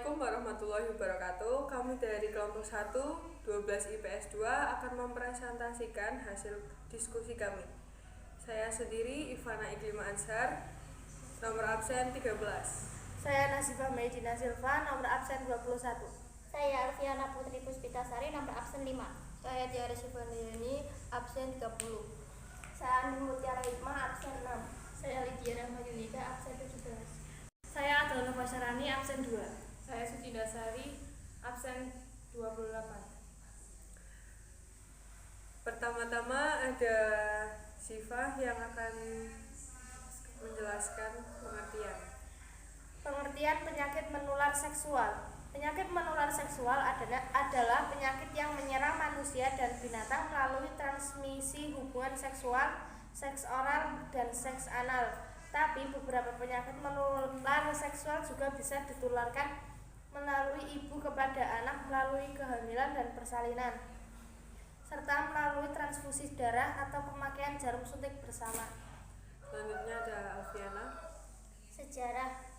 Assalamualaikum warahmatullahi wabarakatuh. Kami dari kelompok 1, 12 IPS 2 akan mempresentasikan hasil diskusi kami. Saya sendiri Ivana Iklima Ansar, nomor absen 13. Saya Nasifah Medina Silva, nomor absen 21. Saya Alfiana Putri Puspitasari, nomor absen 5. Saya Tiara Sifandiyani, absen 30. Saya Andi Mutiara Hikmah, absen 6. Saya Lydia Rahma Yunika, absen 17. Saya Adel Nufasarani, absen 2. Saya Suci Dasari, absen 28. Pertama-tama ada Sifah yang akan menjelaskan pengertian. Pengertian penyakit menular seksual. Penyakit menular seksual adalah penyakit yang menyerang manusia dan binatang melalui transmisi hubungan seksual, seks oral, dan seks anal. Tapi beberapa penyakit menular seksual juga bisa ditularkan melalui ibu kepada anak melalui kehamilan dan persalinan, serta melalui transfusi darah atau pemakaian jarum suntik bersama. Selanjutnya ada Alfiana. Sejarah.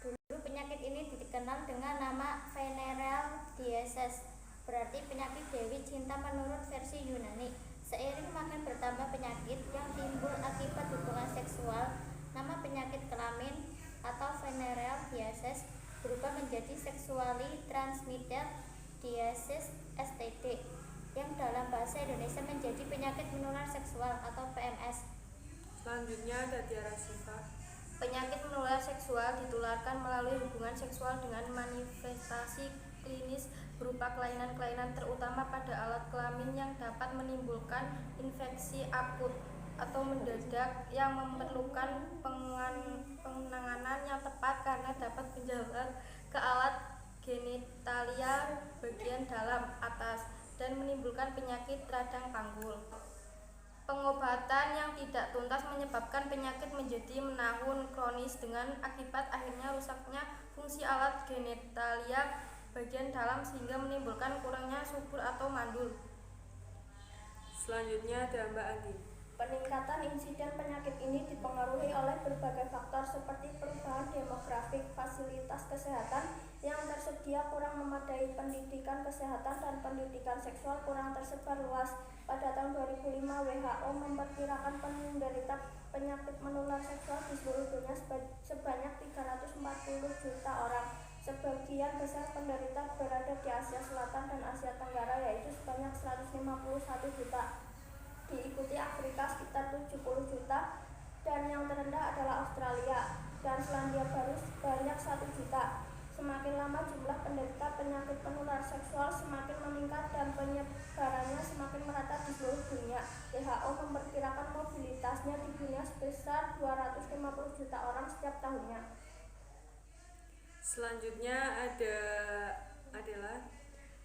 Dulu penyakit ini dikenal dengan nama venereal disease, berarti penyakit Dewi Cinta menurut versi Yunani. Seiring makin bertambah penyakit yang timbul akibat hubungan seksual, nama penyakit kelamin atau venereal disease berubah menjadi sexually transmitted disease (STD), yang dalam bahasa Indonesia menjadi penyakit menular seksual atau PMS. Selanjutnya ada Tiara Siva. Penyakit menular seksual ditularkan melalui hubungan seksual dengan manifestasi klinis berupa kelainan-kelainan terutama pada alat kelamin yang dapat menimbulkan infeksi akut atau mendadak yang memerlukan penanganan yang tepat karena dapat menjalar ke alat genitalia bagian dalam atas dan menimbulkan penyakit radang panggul. Pengobatan yang tidak tuntas menyebabkan penyakit menjadi menahun kronis dengan akibat akhirnya rusaknya fungsi alat genitalia bagian dalam sehingga menimbulkan kurangnya subur atau mandul. Selanjutnya ada Mbak Andi. Peningkatan insiden penyakit ini dipengaruhi oleh berbagai faktor seperti perubahan demografik, fasilitas kesehatan yang tersedia kurang memadai, pendidikan kesehatan dan pendidikan seksual kurang tersebar luas. Pada tahun 2005, WHO memperkirakan penderita penyakit menular seksual di seluruh dunia sebanyak 340 juta orang. Sebagian besar penderita berada di Asia Selatan dan Asia Tenggara, yaitu sebanyak 151 juta. Diikuti Afrika sekitar 70 juta, dan yang terendah adalah Australia dan Selandia Baru sebanyak 1 juta. Semakin lama jumlah penderita penyakit menular seksual semakin meningkat dan penyebarannya semakin merata di seluruh dunia. WHO memperkirakan mobilitasnya di dunia sebesar 250 juta orang setiap tahunnya. Selanjutnya adalah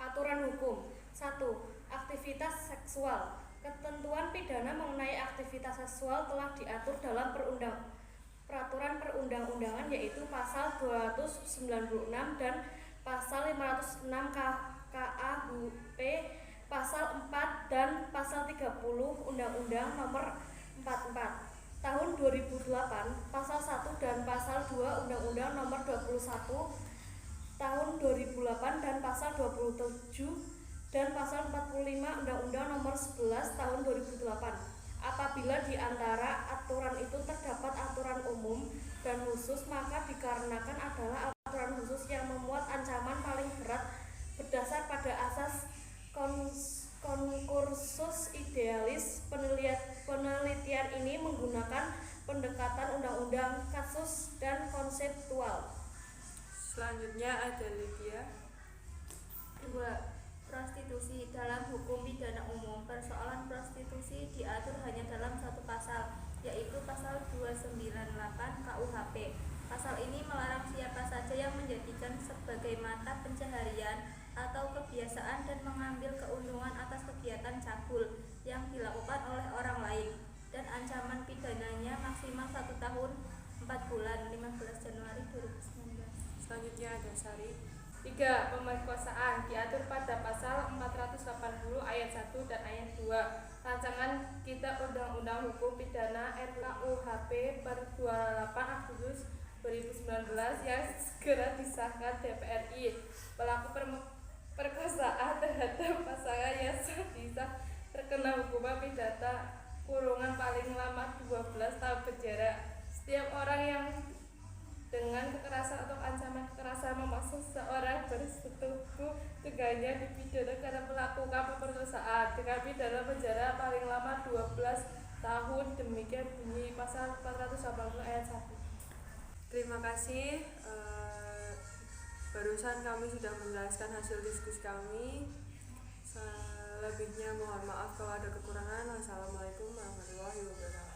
Aturan hukum. 1. Aktivitas seksual. Ketentuan pidana mengenai aktivitas seksual telah diatur dalam peraturan perundang-undangan, yaitu pasal 296 dan pasal 506 KUHP, pasal 4 dan pasal 30 Undang-Undang Nomor 44 Tahun 2008, pasal 1 dan pasal 2 Undang-Undang Nomor 21 Tahun 2008 dan pasal 27 dan pasal 45 Undang-Undang Nomor 11 Tahun 2008. Apabila di antara aturan itu terdapat aturan umum dan khusus, maka dikarenakan adalah aturan khusus yang memuat ancaman paling berat berdasar pada asas konkursus idealis. Penelitian ini menggunakan pendekatan undang-undang, kasus, dan konseptual. Selanjutnya ada Lydia. 2. Prostitusi. Dalam hukum pidana umum, persoalan prostitusi diatur hanya dalam satu pasal, yaitu pasal 298 KUHP. Pasal ini melarang siapa saja yang menjadikan sebagai mata pencaharian atau kebiasaan dan mengambil keuntungan atas kegiatan cabul yang dilakukan oleh orang lain, dan ancaman pidananya maksimal 1 tahun 4 bulan 15 Januari 2019. Selanjutnya ada Sari. 3. Pemerkosaan diatur pada pasal 480 ayat 1 dan ayat 2 Rancangan Kitab Undang-Undang Hukum Pidana RKUHP per 28 Agustus 2019 yang segera disahkan DPR RI. Pelaku perkosaan terhadap pasangan yang disah terkena hukuman pidana kurungan paling lama 12 tahun penjara. Setiap orang yang dengan kekerasan atau ancaman kekerasan memaksa seseorang bersetubuh dengannya dipidana karena melakukan pemerkosaan dengan pidana penjara paling lama 12 tahun. Demikian bunyi pasal 480 ayat 1. Terima kasih. Barusan kami sudah menjelaskan hasil diskusi kami. Selebihnya mohon maaf kalau ada kekurangan. Wassalamualaikum warahmatullahi wabarakatuh.